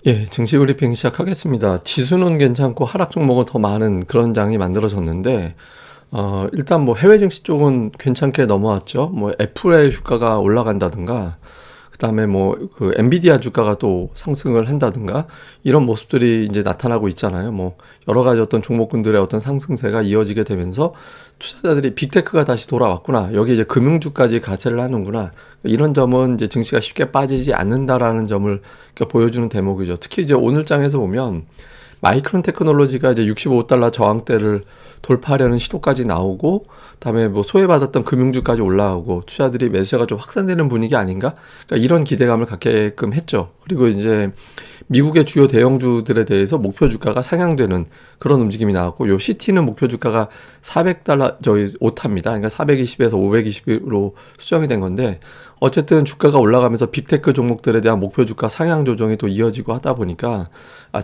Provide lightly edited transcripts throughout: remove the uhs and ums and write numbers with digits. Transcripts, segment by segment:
예, 증시 브리핑 시작하겠습니다. 지수는 괜찮고 하락 종목은 더 많은 그런 장이 만들어졌는데, 일단 뭐 해외 증시 쪽은 괜찮게 넘어왔죠. 뭐 애플의 주가가 올라간다든가, 그다음에 뭐 그 엔비디아 주가가 또 상승을 한다든가 이런 모습들이 이제 나타나고 있잖아요. 뭐 여러 가지 어떤 종목군들의 어떤 상승세가 이어지게 되면서 투자자들이 빅테크가 다시 돌아왔구나. 여기 이제 금융주까지 가세를 하는구나. 이런 점은 이제 증시가 쉽게 빠지지 않는다라는 점을 보여주는 대목이죠. 특히 이제 오늘 장에서 보면 마이크론 테크놀로지가 이제 65달러 저항대를 돌파하려는 시도까지 나오고, 다음에 뭐 소외받았던 금융주까지 올라오고 투자들이 매수세가 좀 확산되는 분위기 아닌가? 그러니까 이런 기대감을 갖게끔 했죠. 그리고 이제 미국의 주요 대형주들에 대해서 목표 주가가 상향되는 그런 움직임이 나왔고, 요 시티는 목표 주가가 400달러 저희 오타입니다. 그러니까 420에서 520으로 수정이 된 건데, 어쨌든 주가가 올라가면서 빅테크 종목들에 대한 목표 주가 상향 조정이 또 이어지고 하다 보니까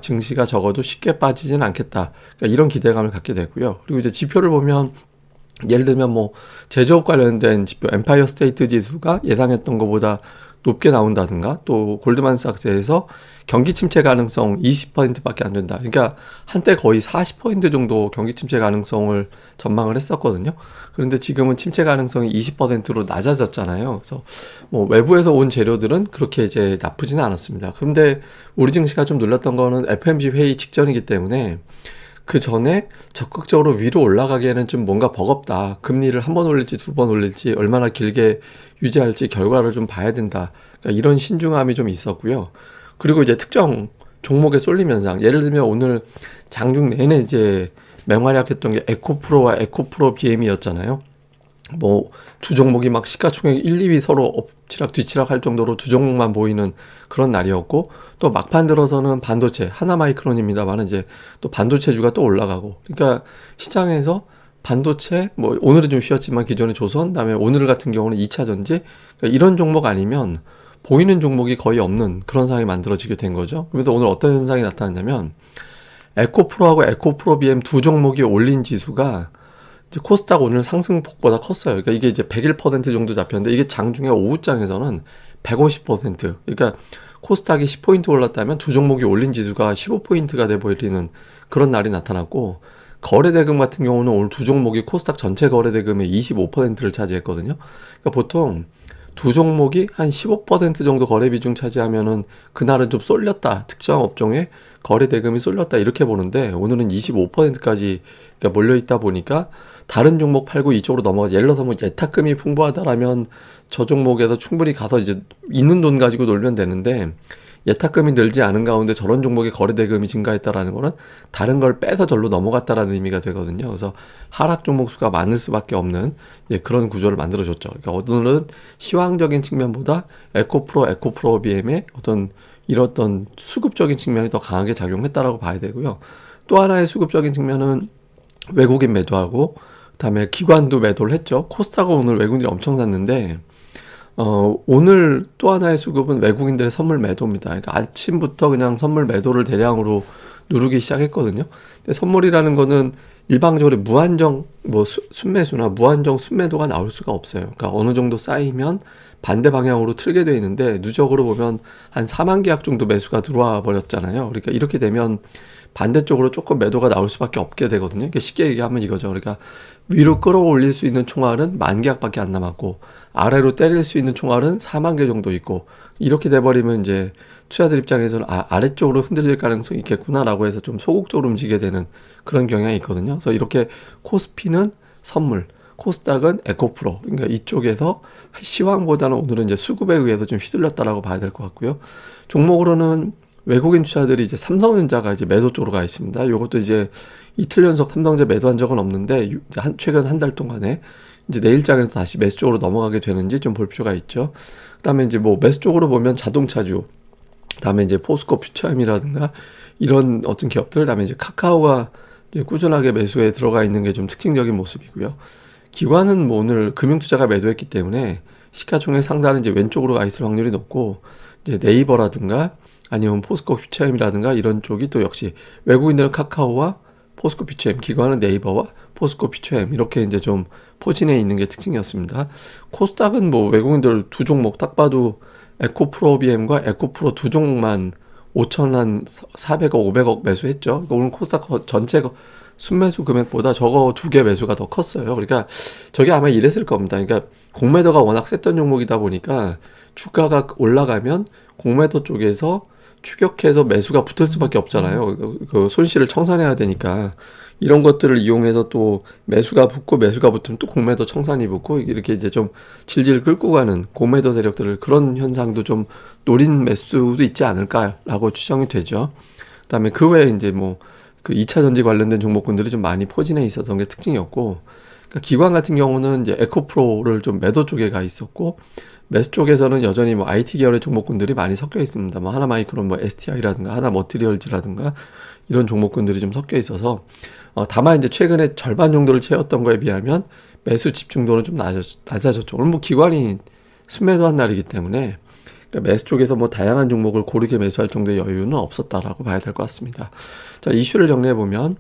증시가 적어도 쉽게 빠지진 않겠다. 그러니까 이런 기대감을 갖게 되고요. 그리고 이제 지표를 보면 예를 들면 뭐 제조업 관련된 지표 엠파이어 스테이트 지수가 예상했던 것보다 높게 나온다든가, 또 골드만삭스에서 경기 침체 가능성 20%밖에 안 된다. 그러니까 한때 거의 40% 정도 경기 침체 가능성을 전망을 했었거든요. 그런데 지금은 침체 가능성이 20%로 낮아졌잖아요. 그래서 뭐 외부에서 온 재료들은 그렇게 이제 나쁘지는 않았습니다. 근데 우리 증시가 좀 눌렸던 거는 FMC 회의 직전이기 때문에 그 전에 적극적으로 위로 올라가기에는 좀 뭔가 버겁다. 금리를 한 번 올릴지 두 번 올릴지 얼마나 길게 유지할지 결과를 좀 봐야 된다. 그러니까 이런 신중함이 좀 있었고요. 그리고 이제 특정 종목에 쏠림 현상. 예를 들면 오늘 장중 내내 이제 맹활약했던 게 에코프로와 에코프로 BM이었잖아요. 뭐 두 종목이 막 시가총액 1, 2위 서로 엎치락 뒤치락 할 정도로 두 종목만 보이는 그런 날이었고, 또 막판 들어서는 반도체 하나마이크론입니다만 이제 또 반도체주가 또 올라가고, 그러니까 시장에서 반도체 뭐 오늘은 좀 쉬었지만 기존의 조선, 그다음에 오늘 같은 경우는 2차 전지, 그러니까 이런 종목 아니면 보이는 종목이 거의 없는 그런 상황이 만들어지게 된 거죠. 그래서 오늘 어떤 현상이 나타났냐면 에코프로하고 에코프로 BM 두 종목이 올린 지수가 이제 코스닥 오늘 상승폭보다 컸어요. 그러니까 이게 이제 101% 정도 잡혔는데, 이게 장중에 오후장에서는 150%. 그러니까 코스닥이 10포인트 올랐다면 두 종목이 올린 지수가 15포인트가 돼버리는 그런 날이 나타났고, 거래대금 같은 경우는 오늘 두 종목이 코스닥 전체 거래대금의 25%를 차지했거든요. 그러니까 보통 두 종목이 한 15% 정도 거래 비중 차지하면은 그날은 좀 쏠렸다. 특정 업종에 거래 대금이 쏠렸다. 이렇게 보는데 오늘은 25%까지 몰려 있다 보니까 다른 종목 팔고 이쪽으로 넘어가지. 예를 들어서 뭐 예탁금이 풍부하다라면 저 종목에서 충분히 가서 이제 있는 돈 가지고 놀면 되는데, 예탁금이 늘지 않은 가운데 저런 종목의 거래 대금이 증가했다라는 거는 다른 걸 빼서 절로 넘어갔다라는 의미가 되거든요. 그래서 하락 종목 수가 많을 수밖에 없는 그런 구조를 만들어줬죠. 그러니까 오늘은 시황적인 측면보다 에코프로 BM의 어떤 이런 수급적인 측면이 더 강하게 작용했다라고 봐야 되고요. 또 하나의 수급적인 측면은 외국인 매도하고, 그다음에 기관도 매도를 했죠. 코스닥은 오늘 외국인들이 엄청 샀는데, 오늘 또 하나의 수급은 외국인들의 선물 매도입니다. 그러니까 아침부터 그냥 선물 매도를 대량으로 누르기 시작했거든요. 근데 선물이라는 거는 일방적으로 무한정 순매수나 무한정 순매도가 나올 수가 없어요. 그러니까 어느 정도 쌓이면 반대 방향으로 틀게 돼 있는데, 누적으로 보면 한 4만 계약 정도 매수가 들어와 버렸잖아요. 그러니까 이렇게 되면 반대쪽으로 조금 매도가 나올 수밖에 없게 되거든요. 그러니까 쉽게 얘기하면 이거죠. 그러니까 위로 끌어올릴 수 있는 총알은 10,000계약밖에 안 남았고, 아래로 때릴 수 있는 총알은 4만 개 정도 있고, 이렇게 돼버리면 이제 투자들 입장에서는 아래쪽으로 흔들릴 가능성이 있겠구나라고 해서 좀 소극적으로 움직이게 되는 그런 경향이 있거든요. 그래서 이렇게 코스피는 선물, 코스닥은 에코프로, 그러니까 이쪽에서 시황보다는 오늘은 이제 수급에 의해서 좀 휘둘렸다라고 봐야 될 것 같고요. 종목으로는 외국인 투자들이 이제 삼성전자가 이제 매도 쪽으로 가 있습니다. 이것도 이제 이틀 연속 삼성전자 매도한 적은 없는데 최근 한 달 동안에 이제 내일장에서 다시 매수 쪽으로 넘어가게 되는지 좀 볼 필요가 있죠. 그다음에 이제 뭐 매수 쪽으로 보면 자동차주, 그다음에 이제 포스코 퓨처엠이라든가 이런 어떤 기업들, 그다음에 이제 카카오가 이제 꾸준하게 매수에 들어가 있는 게 좀 특징적인 모습이고요. 기관은 뭐 오늘 금융투자가 매도했기 때문에 시가총액 상단은 이제 왼쪽으로 가 있을 확률이 높고, 이제 네이버라든가 아니면 포스코 퓨처엠이라든가 이런 쪽이 또 역시 외국인들은 카카오와 포스코 퓨처엠, 기관은 네이버와 포스코 퓨처엠 이렇게 이제 좀 포진해 있는 게 특징이었습니다. 코스닥은 뭐 외국인들 두 종목 딱 봐도 에코프로 BM과 에코프로 두 종목만 5천 한 400억, 500억 매수했죠. 그러니까 오늘 코스닥 전체 순매수 금액보다 저거 두 개 매수가 더 컸어요. 그러니까 저게 아마 이랬을 겁니다. 그러니까 공매도가 워낙 셌던 종목이다 보니까 주가가 올라가면 공매도 쪽에서 추격해서 매수가 붙을 수밖에 없잖아요. 그 손실을 청산해야 되니까 이런 것들을 이용해서 또 매수가 붙고 매수가 붙으면 또 공매도 청산이 붙고 이렇게 이제 좀 질질 끌고 가는 공매도 세력들을 그런 현상도 좀 노린 매수도 있지 않을까라고 추정이 되죠. 그다음에 그 외에 이제 뭐 그 2차 전지 관련된 종목군들이 좀 많이 포진해 있었던 게 특징이었고, 그러니까 기관 같은 경우는 이제 에코프로를 좀 매도 쪽에 가 있었고, 매수 쪽에서는 여전히 뭐 IT 계열의 종목군들이 많이 섞여 있습니다. 뭐 하나마이크론, 뭐 STI라든가 하나머티리얼즈라든가 이런 종목군들이 좀 섞여 있어서 다만 이제 최근에 절반 정도를 채웠던 거에 비하면 매수 집중도는 좀 낮아졌죠. 오늘 뭐 기관이 순매도한 날이기 때문에 그러니까 매수 쪽에서 뭐 다양한 종목을 고르게 매수할 정도의 여유는 없었다라고 봐야 될 것 같습니다. 자, 이슈를 정리해 보면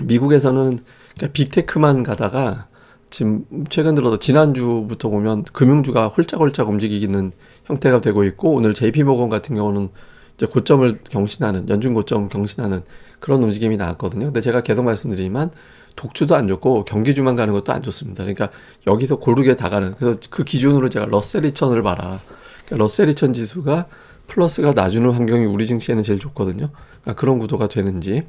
미국에서는 그러니까 빅테크만 가다가 지금 최근 들어서 지난주부터 보면 금융주가 홀짝홀짝 움직이는 형태가 되고 있고, 오늘 JP모건 같은 경우는 이제 고점을 경신하는, 연준 고점 경신하는 그런 움직임이 나왔거든요. 근데 제가 계속 말씀드리지만 독주도 안 좋고 경기주만 가는 것도 안 좋습니다. 그러니까 여기서 고르게 다 가는, 그래서 그 기준으로 제가 러셀 2000을 봐라. 그러니까 러셀 2000 지수가 플러스가 나주는 환경이 우리 증시에는 제일 좋거든요. 그러니까 그런 구도가 되는지.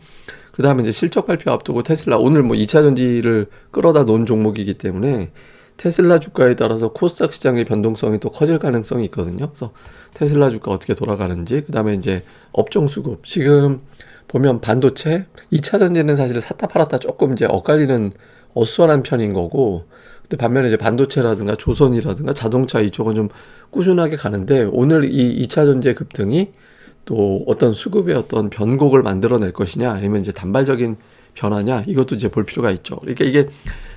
그 다음에 이제 실적 발표 앞두고 테슬라, 오늘 뭐 2차 전지를 끌어다 놓은 종목이기 때문에 테슬라 주가에 따라서 코스닥 시장의 변동성이 또 커질 가능성이 있거든요. 그래서 테슬라 주가 어떻게 돌아가는지, 그 다음에 이제 업종 수급. 지금 보면 반도체, 2차 전지는 사실 샀다 팔았다 조금 이제 엇갈리는 어수선한 편인 거고, 근데 반면에 이제 반도체라든가 조선이라든가 자동차 이쪽은 좀 꾸준하게 가는데, 오늘 이 2차 전지의 급등이 또 어떤 수급의 어떤 변곡을 만들어낼 것이냐, 아니면 이제 단발적인 변화냐, 이것도 이제 볼 필요가 있죠. 그러니까 이게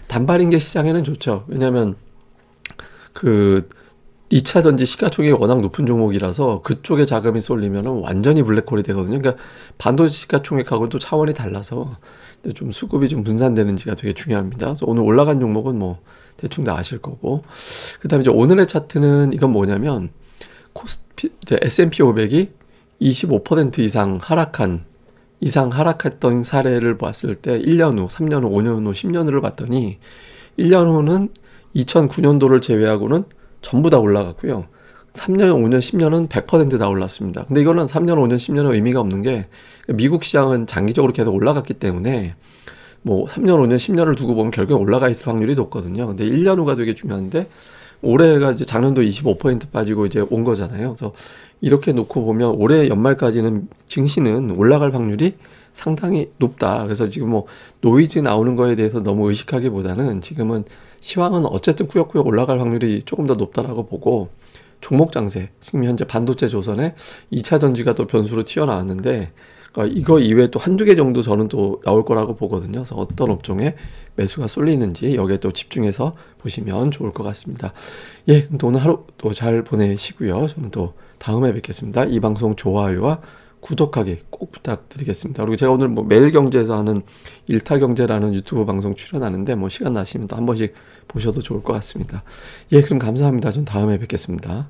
단발인 게 시장에는 좋죠. 왜냐하면 그 2차 전지 시가총액이 워낙 높은 종목이라서 그쪽에 자금이 쏠리면 완전히 블랙홀이 되거든요. 그러니까 반도체 시가총액하고 또 차원이 달라서 좀 수급이 좀 분산되는지가 되게 중요합니다. 그래서 오늘 올라간 종목은 뭐 대충 다 아실 거고, 그 다음에 이제 오늘의 차트는 이건 뭐냐면 이제 S&P 500이 25% 이상 하락했던 사례를 봤을 때 1년 후, 3년 후, 5년 후, 10년 후를 봤더니 1년 후는 2009년도를 제외하고는 전부 다 올라갔고요. 3년, 5년, 10년은 100%다 올랐습니다. 근데 이거는 3년, 5년, 10년은 의미가 없는 게 미국 시장은 장기적으로 계속 올라갔기 때문에 뭐 3년, 5년, 10년을 두고 보면 결국엔 올라가 있을 확률이 높거든요. 근데 1년 후가 되게 중요한데 올해가 이제 작년도 25% 빠지고 이제 온 거잖아요. 그래서 이렇게 놓고 보면 올해 연말까지는 증시는 올라갈 확률이 상당히 높다. 그래서 지금 뭐 노이즈 나오는 거에 대해서 너무 의식하기보다는 지금은 시황은 어쨌든 꾸역꾸역 올라갈 확률이 조금 더 높다라고 보고, 종목 장세, 지금 현재 반도체 조선에 2차 전지가 또 변수로 튀어나왔는데, 그러니까 이거 이외에 또 한두 개 정도 저는 또 나올 거라고 보거든요. 그래서 어떤 업종에 매수가 쏠리는지 여기에 또 집중해서 보시면 좋을 것 같습니다. 예, 그럼 또 오늘 하루 또 잘 보내시고요. 저는 또 다음에 뵙겠습니다. 이 방송 좋아요와 구독하기 꼭 부탁드리겠습니다. 그리고 제가 오늘 뭐 매일경제에서 하는 일타경제라는 유튜브 방송 출연하는데 뭐 시간 나시면 또 한 번씩 보셔도 좋을 것 같습니다. 예, 그럼 감사합니다. 전 다음에 뵙겠습니다.